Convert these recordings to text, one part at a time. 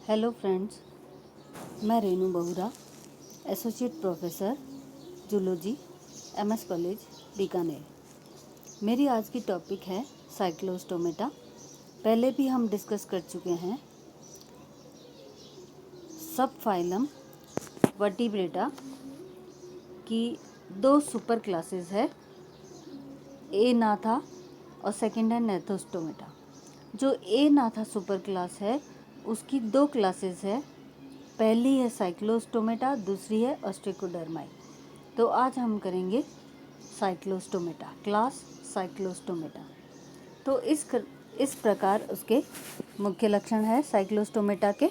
Hello friends, मैं रेनू बहुरा, associate professor zoology, MS college Bikaner. मेरी आज की टॉपिक है साइक्लोस्टोमेटा। पहले भी हम डिस्कस कर चुके हैं। सब फाइलम वर्टिब्रेटा की दो सुपर क्लासेस है, एनाथा और सेकंड है नेथोस्टोमेटा। जो एनाथा सुपर क्लास है उसकी दो क्लासेस है, पहली है साइक्लोस्टोमेटा, दूसरी है ऑस्ट्रिकोडर्माई। तो आज हम करेंगे साइक्लोस्टोमेटा, क्लास साइक्लोस्टोमेटा। तो इस प्रकार उसके मुख्य लक्षण है साइक्लोस्टोमेटा के।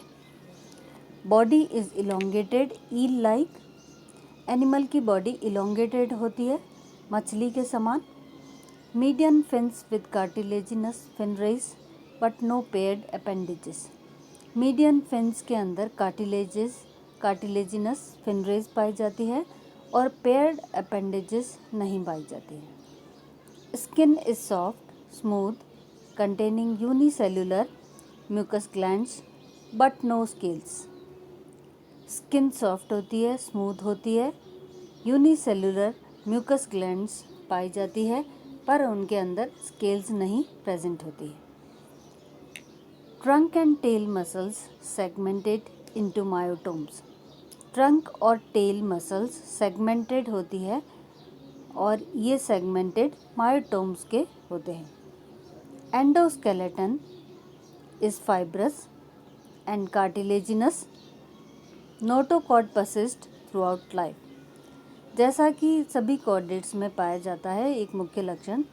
Body is elongated eel like, animal की बॉडी इलोंगेटेड होती है, मछली के समान। Median fins with cartilaginous fin rays but no paired appendages. Median fins के अंदर कार्टिलेजिनस फिनरेज पाई जाती है और पेयर्ड अपेंडेजेस नहीं पाई जाती है। Skin is soft smooth containing unicellular mucous glands but no scales. Skin soft होती है, स्मूथ होती है, यूनिसेल्युलर म्यूकस ग्लैंड्स पाई जाती है, पर उनके अंदर स्केल्स नहीं प्रेजेंट होती है। Trunk and tail muscles segmented into myotomes. Trunk और टेल मसल्स सेगमेंटेड होती है और ये सेगमेंटेड मायोटोम्स के होते हैं। Endoskeleton is fibrous and cartilaginous, notochord persist throughout life. जैसा कि सभी कॉर्डेट्स में पाया जाता है, एक मुख्य लक्षण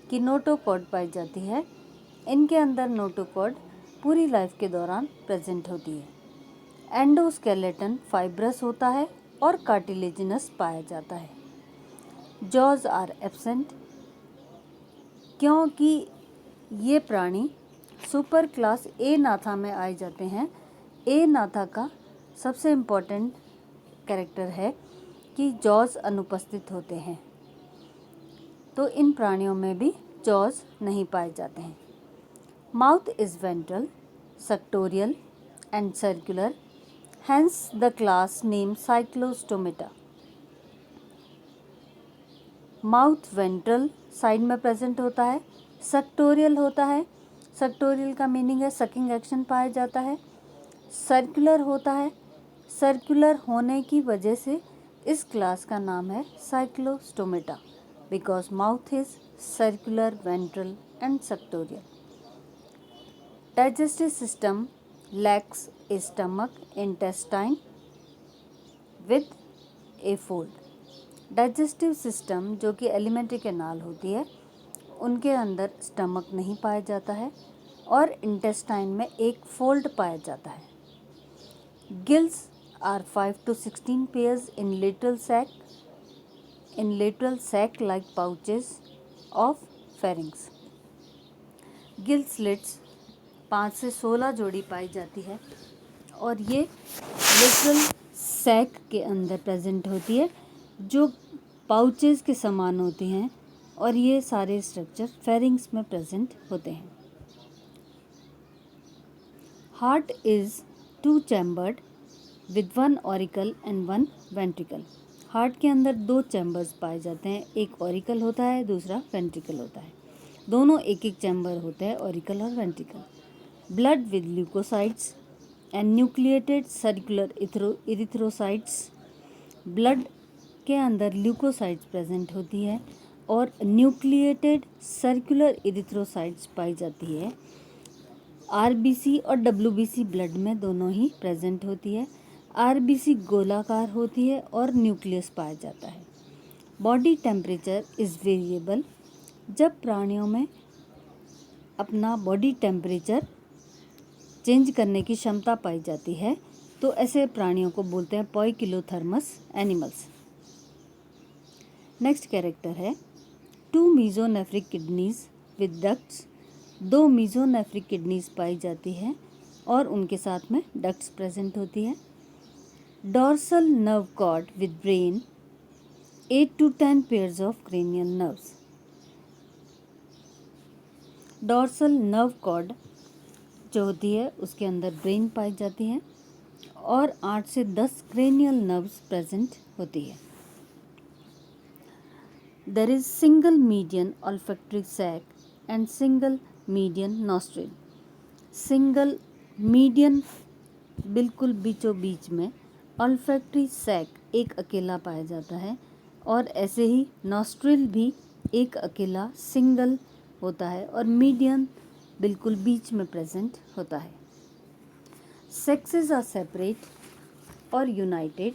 कि नोटोकॉर्ड पाई जाती है। इनके अंदर नोटोकॉर्ड पूरी लाइफ के दौरान प्रेजेंट होती है। एंडोस्केलेटन फाइब्रस होता है और कार्टिलेजिनस पाया जाता है। जॉज आर एब्सेंट, क्योंकि ये प्राणी सुपर क्लास ए नाथा में आए जाते हैं। ए नाथा का सबसे इम्पोर्टेंट कैरेक्टर है कि जॉज अनुपस्थित होते हैं, तो इन प्राणियों में भी जॉज नहीं पाए जाते हैं। Mouth is ventral, suctorial and circular, hence the class name Cyclostomata. Mouth ventral side में प्रेजेंट होता है, सक्टोरियल होता है, सक्टोरियल का मीनिंग है सकिंग एक्शन पाया जाता है। सर्कुलर होता है, सर्कुलर होने की वजह से इस क्लास का नाम है Cyclostomata, because mouth is circular, ventral and सक्टोरियल। Digestive system lacks a stomach intestine with a fold. Digestive system जो कि एलिमेंट्री कैनाल होती है, उनके अंदर स्टमक नहीं पाया जाता है और इंटेस्टाइन में एक फोल्ड पाया जाता है। Gills are 5 to 16 pairs in lateral sac like pouches of pharynx. Gill slits 5 से 16 जोड़ी पाई जाती है और ये लेटरल सैक के अंदर प्रेजेंट होती है, जो पाउचेस के समान होती हैं, और ये सारे स्ट्रक्चर फेरिंग्स में प्रेजेंट होते हैं। Heart is 2 chambered with 1 auricle and 1 ventricle. Heart के अंदर 2 चैम्बर्स पाए जाते हैं, एक ऑरिकल होता है, दूसरा वेंट्रिकल होता है। दोनों एक एक चैम्बर होते हैं, ऑरिकल और ventricle. Blood with leucocytes and nucleated circular erythrocytes. Blood के अंदर ल्यूकोसाइट्स प्रेजेंट होती है और न्यूक्लिएटेड सर्कुलर इरिथ्रोसाइट्स पाई जाती है। आरबीसी और डब्ल्यूबीसी ब्लड में दोनों ही प्रेजेंट होती है। आरबीसी गोलाकार होती है और न्यूक्लियस पाया जाता है। Body temperature is variable. जब प्राणियों में अपना बॉडी टेम्परेचर चेंज करने की क्षमता पाई जाती है, तो ऐसे प्राणियों को बोलते हैं पोइकिलोथर्मस एनिमल्स। नेक्स्ट कैरेक्टर है 2 mesonephric kidneys with ducts. 2 mesonephric kidneys पाई जाती है और उनके साथ में डक्ट्स प्रेजेंट होती है। Dorsal nerve cord with brain, 8 to 10 pairs of cranial nerves. Dorsal nerve cord जो होती है उसके अंदर ब्रेन पाई जाती है और 8 से 10 क्रेनियल नर्व्स प्रेजेंट होती है। There is single median olfactory sac and single median nostril. Single median बिल्कुल बीचों बीच में, ऑल्फैक्टरी सैक एक अकेला पाया जाता है और ऐसे ही नॉस्ट्रिल भी एक अकेला सिंगल होता है और मीडियन बिल्कुल बीच में प्रेजेंट होता है। सेक्सेस आर सेपरेट और यूनाइटेड।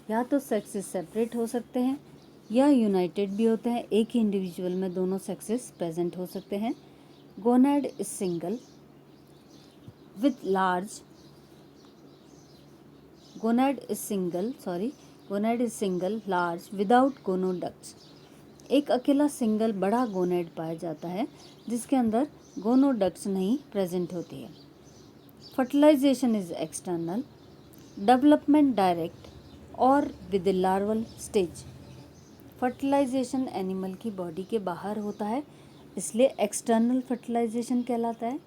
या तो सेक्सेस सेपरेट हो सकते हैं या यूनाइटेड भी होते हैं, एक ही इंडिविजुअल में दोनों सेक्सेस प्रेजेंट हो सकते हैं। Gonad is single with large gonad is single large without gonoducts. एक अकेला सिंगल बड़ा गोनैड पाया जाता है जिसके अंदर गोनोडक्ट्स नहीं प्रेजेंट होती है। Fertilisation is external, development direct और with larval stage. Fertilisation animal की बॉडी के बाहर होता है इसलिए एक्सटर्नल फर्टिलाइजेशन कहलाता है।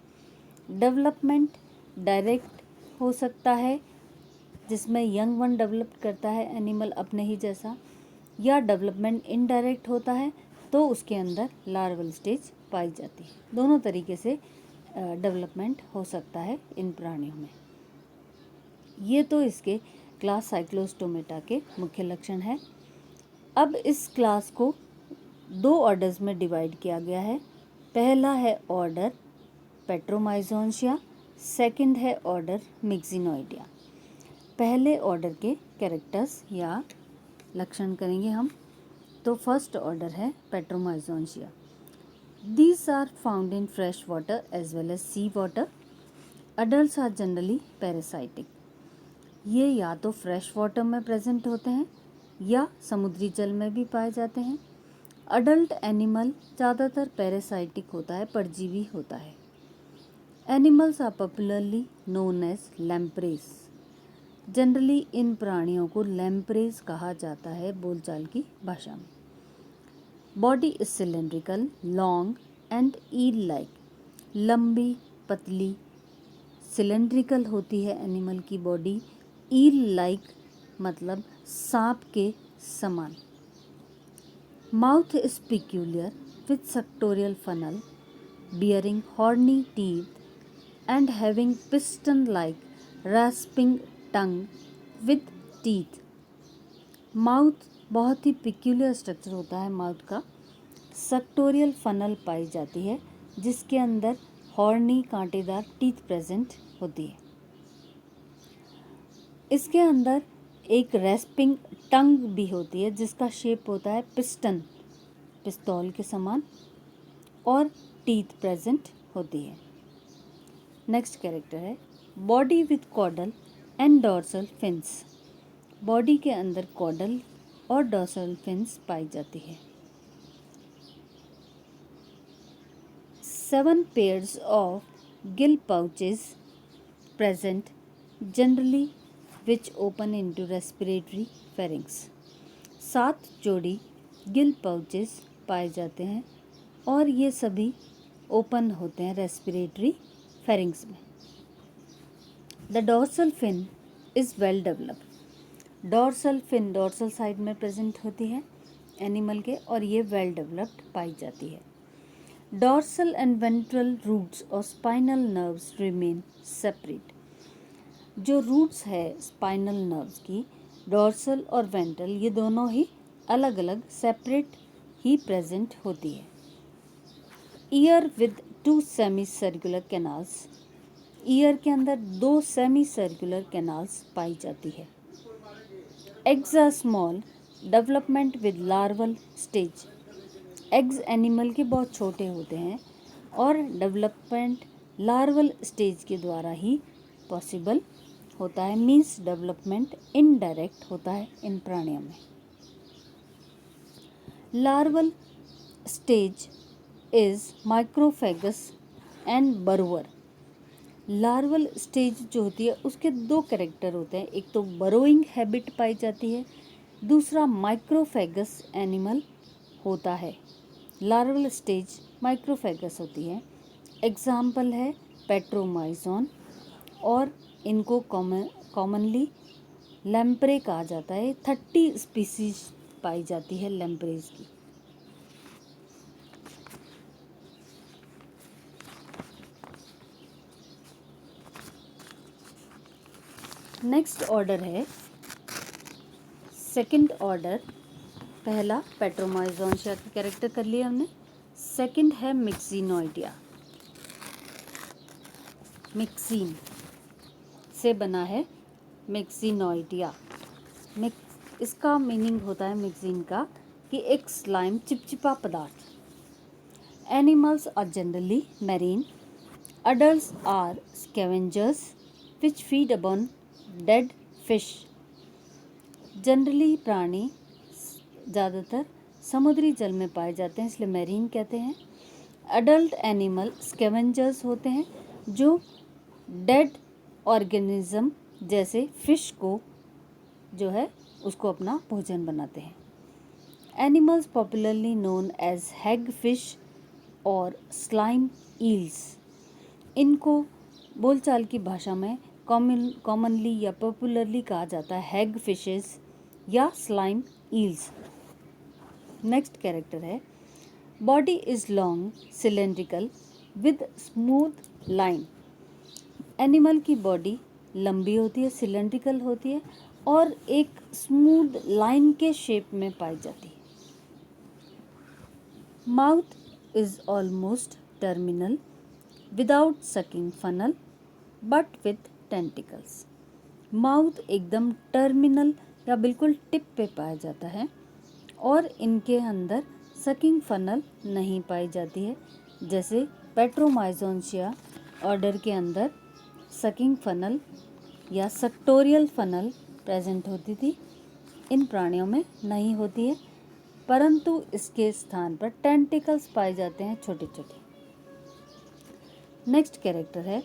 डेवलपमेंट डायरेक्ट हो सकता है जिसमें यंग वन डेवलप करता है एनिमल अपने ही जैसा, या डेवलपमेंट इनडायरेक्ट होता है तो उसके अंदर लार्वल स्टेज पाई जाती है। दोनों तरीके से डेवलपमेंट हो सकता है इन प्राणियों में। ये तो इसके क्लास साइक्लोस्टोमेटा के मुख्य लक्षण है। अब इस क्लास को 2 ऑर्डर्स में डिवाइड किया गया है। पहला है ऑर्डर पेट्रोमाइजोन्शिया, सेकंड है ऑर्डर मिक्सिनोइडिया। पहले ऑर्डर के कैरेक्टर्स या लक्षण करेंगे हम। तो फर्स्ट ऑर्डर है पेट्रोमाइजोन्शिया। These are found in fresh water as well as sea water. Adults are generally parasitic. ये या तो फ्रेश वाटर में प्रेजेंट होते हैं या समुद्री जल में भी पाए जाते हैं। अडल्ट एनिमल ज़्यादातर पैरासाइटिक होता है, परजीवी होता है। Animals are popularly known as lampreys. Generally इन प्राणियों को लैम्प्रेस कहा जाता है बोलचाल की भाषा में। Body is cylindrical, long and eel like. लंबी पतली सिलेंड्रिकल होती है एनिमल की बॉडी, ईल लाइक मतलब सांप के समान। Mouth is peculiar with सक्टोरियल funnel, bearing horny teeth and having piston like rasping tongue with teeth. Mouth बहुत ही पिक्यूलियर स्ट्रक्चर होता है माउथ का। सक्टोरियल फनल पाई जाती है जिसके अंदर हॉर्नी कांटेदार टीथ प्रेजेंट होती है। इसके अंदर एक रेस्पिंग टंग भी होती है जिसका शेप होता है पिस्टन, पिस्तौल के समान, और टीथ प्रेजेंट होती है। नेक्स्ट कैरेक्टर है body with caudal and dorsal fins. Body के अंदर कॉडल और डॉर्सल फिन्स पाई जाती है। 7 pairs of gill pouches present, generally which open into respiratory pharynx. 7 जोड़ी गिल पाउचेस पाए जाते हैं और ये सभी ओपन होते हैं रेस्पिरेटरी फेरिंग्स में। The dorsal fin is well developed. Dorsal fin dorsal side में प्रेजेंट होती है एनिमल के और ये वेल डेवलप्ड पाई जाती है। डॉर्सल एंड वेंट्रल रूट्स और स्पाइनल नर्व्स रिमेन सेपरेट। जो रूट्स है स्पाइनल नर्व्स की, डॉर्सल और वेंट्रल, ये दोनों ही अलग अलग सेपरेट ही प्रेजेंट होती है। Ear with 2 semi circular canals. Ear के अंदर 2 सेमी सर्कुलर कैनाल्स पाई जाती है। Eggs are small, development with larval stage. Eggs animal के बहुत छोटे होते हैं और डेवलपमेंट लार्वल स्टेज के द्वारा ही पॉसिबल होता है, मीन्स डेवलपमेंट इनडायरेक्ट होता है इन प्राणियों में। Larval stage is microphagous and burrower. Larval stage जो होती है उसके 2 कैरेक्टर होते हैं, एक तो बरोइंग हैबिट पाई जाती है, दूसरा माइक्रोफेगस एनिमल होता है। लार्वल स्टेज माइक्रोफेगस होती है। एग्जाम्पल है पेट्रोमाइजोन और इनको कॉमनली लैम्प्रे कहा जाता है। 30 स्पीसीज पाई जाती है लैम्प्रेज की। नेक्स्ट ऑर्डर है सेकंड ऑर्डर। पहला पेट्रोमाइजोनिया का कैरेक्टर कर लिया हमने। सेकंड है मिक्सिनोइडिया। मिक्सिन से बना है मिक्सिनोइडिया। इसका मीनिंग होता है मिक्सिन का कि एक स्लाइम चिपचिपा पदार्थ। Animals are generally marine. Adults are scavengers which feed upon dead fish. Generally प्राणी ज़्यादातर समुद्री जल में पाए जाते हैं, इसलिए मैरीन कहते हैं। अडल्ट एनिमल स्कैवेंजर्स होते हैं जो डेड ऑर्गेनिज्म जैसे फिश को जो है उसको अपना भोजन बनाते हैं। एनिमल्स पॉपुलरली नोन एज हैग फिश और स्लाइम ईल्स। इनको बोलचाल की भाषा में कॉमनली या पॉपुलरली कहा जाता है हैग फिशेस या स्लाइम ईल्स। नेक्स्ट कैरेक्टर है body is long cylindrical with smooth line. Animal की बॉडी लंबी होती है, सिलेंड्रिकल होती है और एक स्मूथ लाइन के शेप में पाई जाती है। Mouth is almost terminal without sucking funnel but with tentacles. Mouth एकदम टर्मिनल या बिल्कुल टिप पे पाया जाता है और इनके अंदर सकिंग फनल नहीं पाई जाती है। जैसे पेट्रोमाइजोनिया ऑर्डर के अंदर सकिंग फनल या सक्टोरियल फनल प्रेजेंट होती थी, इन प्राणियों में नहीं होती है, परंतु इसके स्थान पर टेंटिकल्स पाए जाते हैं छोटे छोटे। नेक्स्ट कैरेक्टर है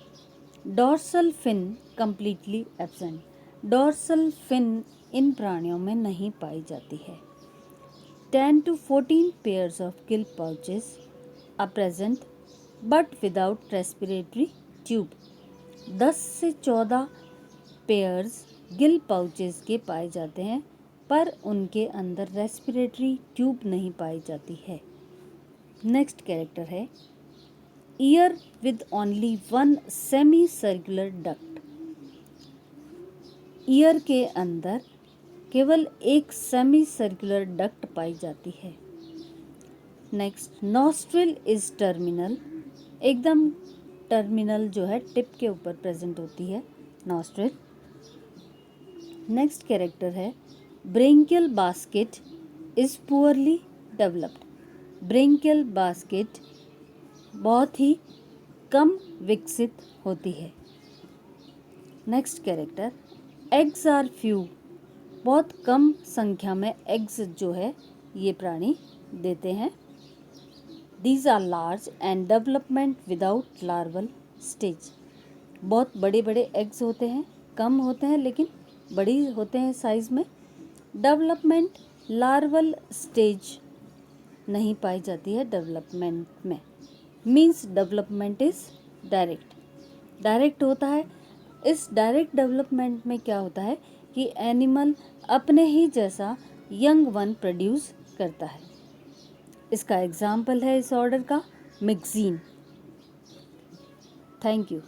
dorsal fin completely absent. Dorsal fin इन प्राणियों में नहीं पाई जाती है। 10 to 14 pairs of gill pouches are present but without respiratory tube। 10 से 14 पेयर्स गिल पाउचेस के पाए जाते हैं पर उनके अंदर रेस्पिरेटरी ट्यूब नहीं पाई जाती है। नेक्स्ट कैरेक्टर है ear with only one semi circular duct. Year के अंदर केवल एक सेमी सर्कुलर डक्ट पाई जाती है। Next nostril is terminal. एकदम टर्मिनल जो है टिप के ऊपर प्रेजेंट होती है नॉस्ट्रिल। नेक्स्ट कैरेक्टर है branchial basket is poorly developed. Branchial basket बहुत ही कम विकसित होती है। Next character eggs are few. बहुत कम संख्या में एग्स जो है ये प्राणी देते हैं। These are large and development without larval stage. बहुत बड़े बड़े एग्स होते हैं, कम होते हैं लेकिन बड़ी होते हैं साइज में। डेवलपमेंट लार्वल स्टेज नहीं पाई जाती है डेवलपमेंट में। मीन्स डेवलपमेंट इज डायरेक्ट होता है। इस डायरेक्ट डेवलपमेंट में क्या होता है कि एनिमल अपने ही जैसा यंग वन प्रोड्यूस करता है। इसका एग्जाम्पल है इस ऑर्डर का मिक्सिन। Thank you.